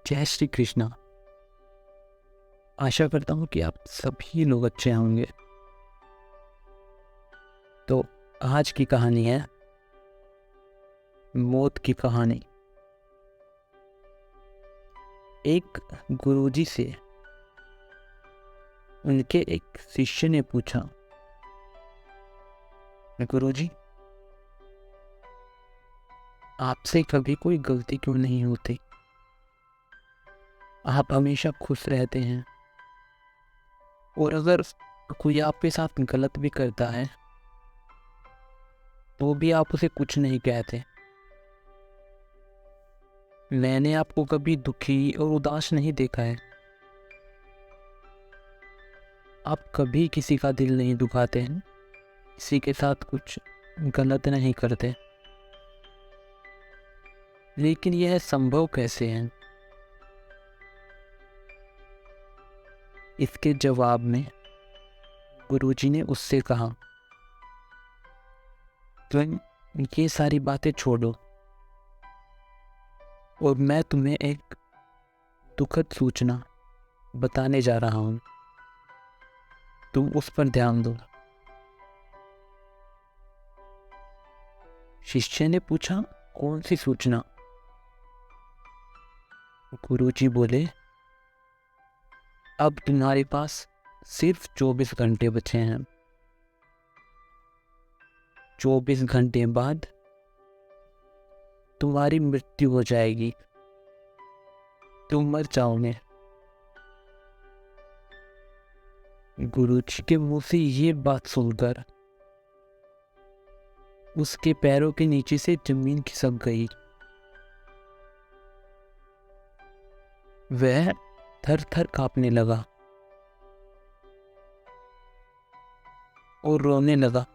जय श्री कृष्णा। आशा करता हूँ कि आप सभी लोग अच्छे होंगे। तो आज की कहानी है मौत की कहानी। एक गुरुजी से उनके एक शिष्य ने पूछा, गुरुजी, आपसे कभी कोई गलती क्यों नहीं होती? आप हमेशा खुश रहते हैं, और अगर कोई आपके साथ गलत भी करता है तो भी आप उसे कुछ नहीं कहते। मैंने आपको कभी दुखी और उदास नहीं देखा है। आप कभी किसी का दिल नहीं दुखाते हैं, किसी के साथ कुछ गलत नहीं करते। लेकिन यह संभव कैसे है? इसके जवाब में गुरुजी ने उससे कहा, तुम ये सारी बातें छोड़ो और मैं तुम्हें एक दुखद सूचना बताने जा रहा हूं। तुम उस पर ध्यान दो। शिष्य ने पूछा, कौन सी सूचना? गुरुजी बोले, अब तुम्हारे पास सिर्फ 24 घंटे बचे हैं। 24 घंटे बाद तुम्हारी मृत्यु हो जाएगी, तुम मर जाओगे। गुरुजी के मुंह से ये बात सुनकर उसके पैरों के नीचे से जमीन खिसक गई। वह थर थर कांपने लगा और रोने लगा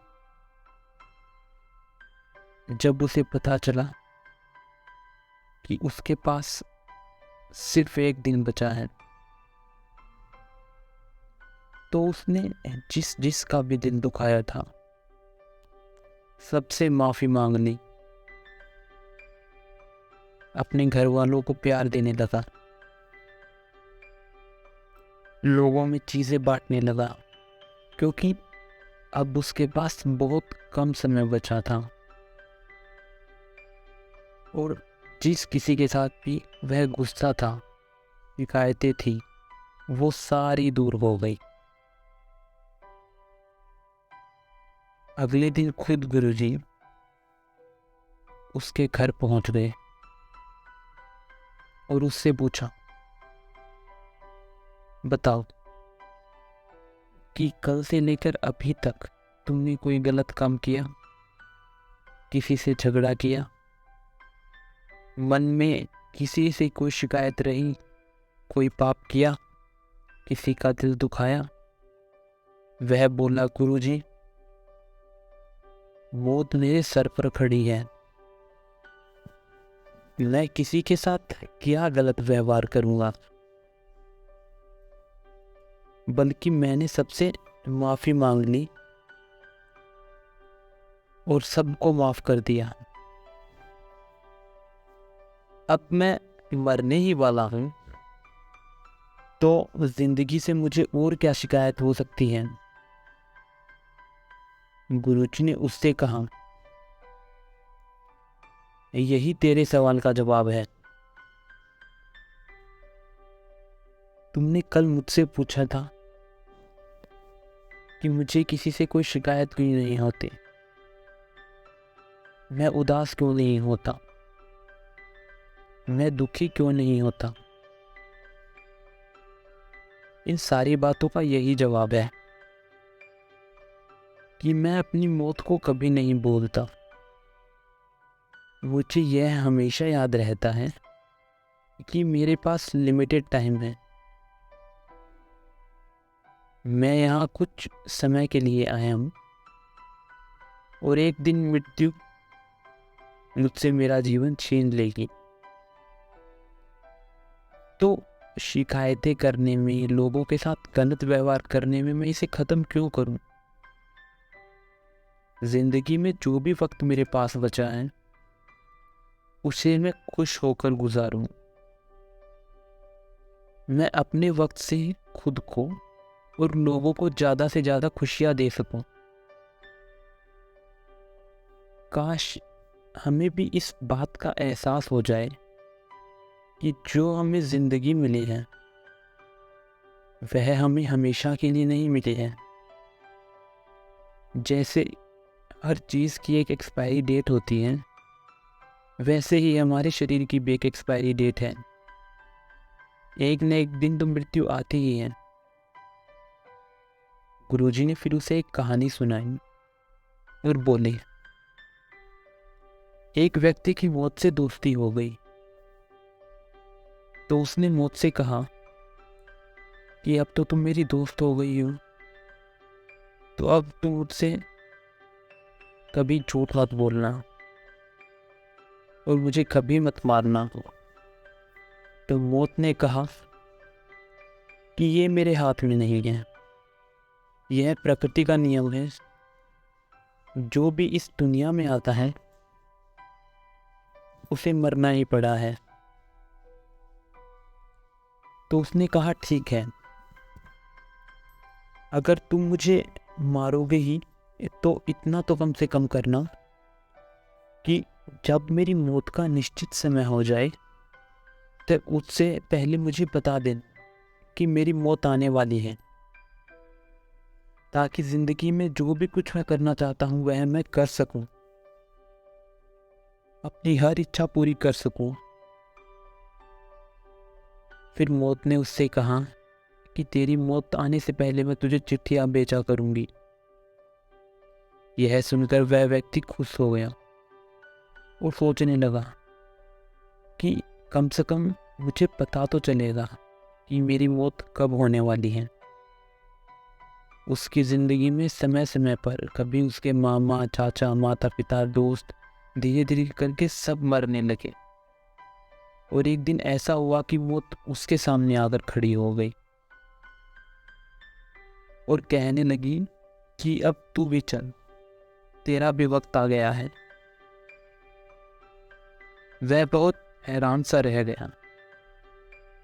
जब उसे पता चला कि उसके पास सिर्फ एक दिन बचा है। तो उसने जिसका भी दिल दुखाया था सबसे माफी मांग ली। अपने घर वालों को प्यार देने लगा, लोगों में चीजें बांटने लगा, क्योंकि अब उसके पास बहुत कम समय बचा था। और जिस किसी के साथ भी वह गुस्सा था, शिकायतें थी, वो सारी दूर हो गई। अगले दिन खुद गुरुजी उसके घर पहुंच गए और उससे पूछा, बताओ कि कल से लेकर अभी तक तुमने कोई गलत काम किया, किसी से झगड़ा किया, मन में किसी से कोई शिकायत रही, कोई पाप किया, किसी का दिल दुखाया? वह बोला, गुरुजी, मौत मेरे सर पर खड़ी है। मैं किसी के साथ क्या गलत व्यवहार करूंगा? बल्कि मैंने सबसे माफी मांग ली और सबको माफ कर दिया। अब मैं मरने ही वाला हूं, तो जिंदगी से मुझे और क्या शिकायत हो सकती है? गुरुजी ने उससे कहा, यही तेरे सवाल का जवाब है। तुमने कल मुझसे पूछा था कि मुझे किसी से कोई शिकायत क्यों नहीं होती, मैं उदास क्यों नहीं होता, मैं दुखी क्यों नहीं होता। इन सारी बातों का यही जवाब है कि मैं अपनी मौत को कभी नहीं बोलता। मुझे यह हमेशा याद रहता है कि मेरे पास लिमिटेड टाइम है। मैं यहाँ कुछ समय के लिए आया हूँ और एक दिन मृत्यु मुझसे मेरा जीवन छीन लेगी। तो शिकायतें करने में, लोगों के साथ गलत व्यवहार करने में मैं इसे खत्म क्यों करूं? जिंदगी में जो भी वक्त मेरे पास बचा है उसे मैं खुश होकर गुजारूं। मैं अपने वक्त से खुद को और लोगों को ज़्यादा से ज़्यादा खुशियाँ दे सकूं। काश हमें भी इस बात का एहसास हो जाए कि जो हमें ज़िंदगी मिली है वह हमें हमेशा के लिए नहीं मिली है। जैसे हर चीज़ की एक एक्सपायरी डेट होती है, वैसे ही हमारे शरीर की भी एक एक्सपायरी डेट है। एक न एक दिन तो मृत्यु आती ही है। गुरुजी ने फिर उसे एक कहानी सुनाई और बोले, एक व्यक्ति की मौत से दोस्ती हो गई तो उसने मौत से कहा कि अब तो तुम मेरी दोस्त हो गई हो, तो अब तुम मुझसे कभी झूठ मत बोलना और मुझे कभी मत मारना। तो मौत ने कहा कि ये मेरे हाथ में नहीं है, यह प्रकृति का नियम है। जो भी इस दुनिया में आता है उसे मरना ही पड़ा है। तो उसने कहा, ठीक है, अगर तुम मुझे मारोगे ही तो इतना तो कम से कम करना कि जब मेरी मौत का निश्चित समय हो जाए तो उससे पहले मुझे बता देना कि मेरी मौत आने वाली है, ताकि ज़िंदगी में जो भी कुछ मैं करना चाहता हूँ वह मैं कर सकूँ, अपनी हर इच्छा पूरी कर सकूँ। फिर मौत ने उससे कहा कि तेरी मौत आने से पहले मैं तुझे चिट्ठियाँ भेजा करूँगी। यह सुनकर वह व्यक्ति खुश हो गया और सोचने लगा कि कम से कम मुझे पता तो चलेगा कि मेरी मौत कब होने वाली है। उसकी ज़िंदगी में समय समय पर कभी उसके मामा, चाचा, माता पिता, दोस्त धीरे धीरे करके सब मरने लगे और एक दिन ऐसा हुआ कि मौत उसके सामने आकर खड़ी हो गई और कहने लगी कि अब तू भी चल, तेरा भी वक्त आ गया है। वह बहुत हैरान सा रह गया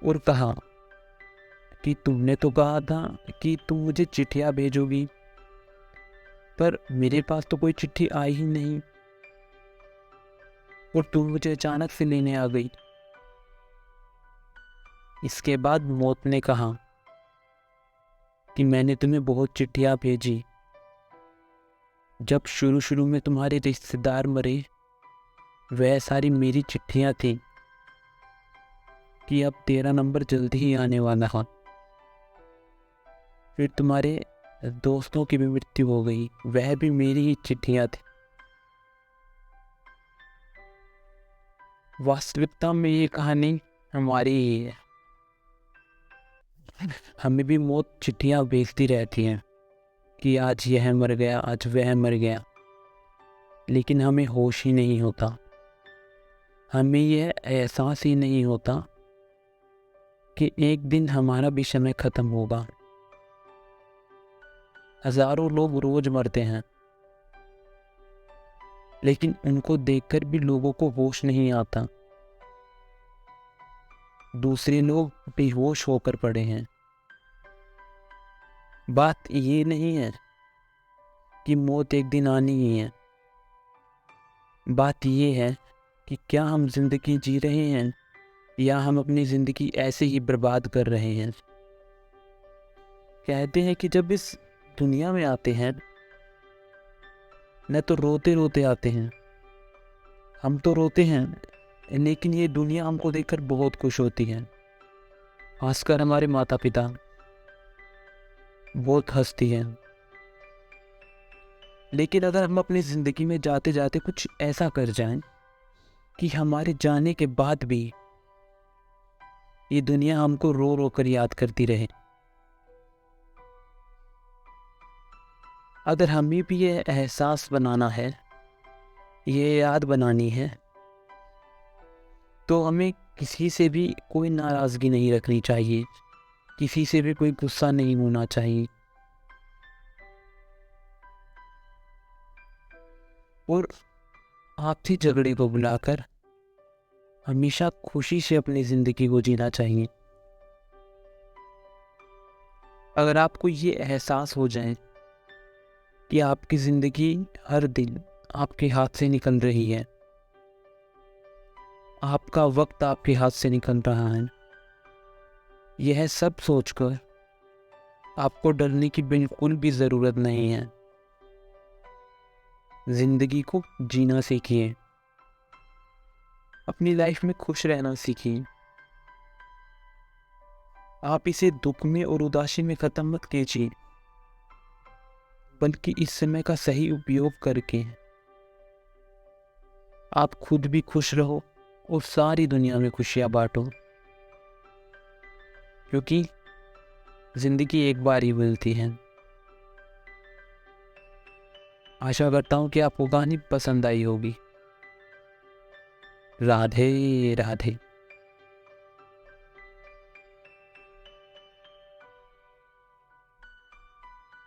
और कहा कि तुमने तो कहा था कि तुम मुझे चिट्ठियाँ भेजोगी, पर मेरे पास तो कोई चिट्ठी आई ही नहीं और तुम मुझे अचानक से लेने आ गई। इसके बाद मौत ने कहा कि मैंने तुम्हें बहुत चिट्ठियाँ भेजी। जब शुरू शुरू में तुम्हारे रिश्तेदार मरे वह सारी मेरी चिट्ठियाँ थी कि अब तेरा नंबर जल्दी ही आने वाला है। फिर तुम्हारे दोस्तों की भी मृत्यु हो गई, वह भी मेरी ही चिट्ठियाँ थी। वास्तविकता में ये कहानी हमारी ही है। हमें भी मौत चिट्ठियाँ भेजती रहती हैं कि आज यह मर गया, आज वह मर गया, लेकिन हमें होश ही नहीं होता, हमें यह एहसास ही नहीं होता कि एक दिन हमारा भी समय खत्म होगा। हजारों लोग रोज मरते हैं, लेकिन उनको देखकर भी लोगों को होश नहीं आता। दूसरे लोग बेहोश होकर पड़े हैं। बात ये नहीं है कि मौत एक दिन आनी ही है, बात ये है कि क्या हम जिंदगी जी रहे हैं या हम अपनी जिंदगी ऐसे ही बर्बाद कर रहे हैं। कहते हैं कि जब इस दुनिया में आते हैं न तो रोते रोते आते हैं, हम तो रोते हैं, लेकिन ये दुनिया हमको देखकर बहुत खुश होती है। खासकर हमारे माता पिता बहुत हंसती हैं। लेकिन अगर हम अपनी ज़िंदगी में जाते जाते कुछ ऐसा कर जाएं कि हमारे जाने के बाद भी ये दुनिया हमको रो रो कर याद करती रहे, अगर हमें भी ये एहसास बनाना है, ये याद बनानी है, तो हमें किसी से भी कोई नाराज़गी नहीं रखनी चाहिए, किसी से भी कोई गुस्सा नहीं होना चाहिए और आपसी झगड़े को बुलाकर हमेशा खुशी से अपनी ज़िंदगी को जीना चाहिए। अगर आपको ये एहसास हो जाए कि आपकी ज़िंदगी हर दिन आपके हाथ से निकल रही है, आपका वक्त आपके हाथ से निकल रहा है, यह सब सोचकर आपको डरने की बिल्कुल भी ज़रूरत नहीं है। ज़िंदगी को जीना सीखिए, अपनी लाइफ में खुश रहना सीखिए। आप इसे दुख में और उदासी में ख़त्म मत कीजिए, बल्कि इस समय का सही उपयोग करके आप खुद भी खुश रहो और सारी दुनिया में खुशियाँ बांटो, क्योंकि ज़िंदगी एक बार ही मिलती है। आशा करता हूँ कि आपको कहानी पसंद आई होगी। राधे राधे।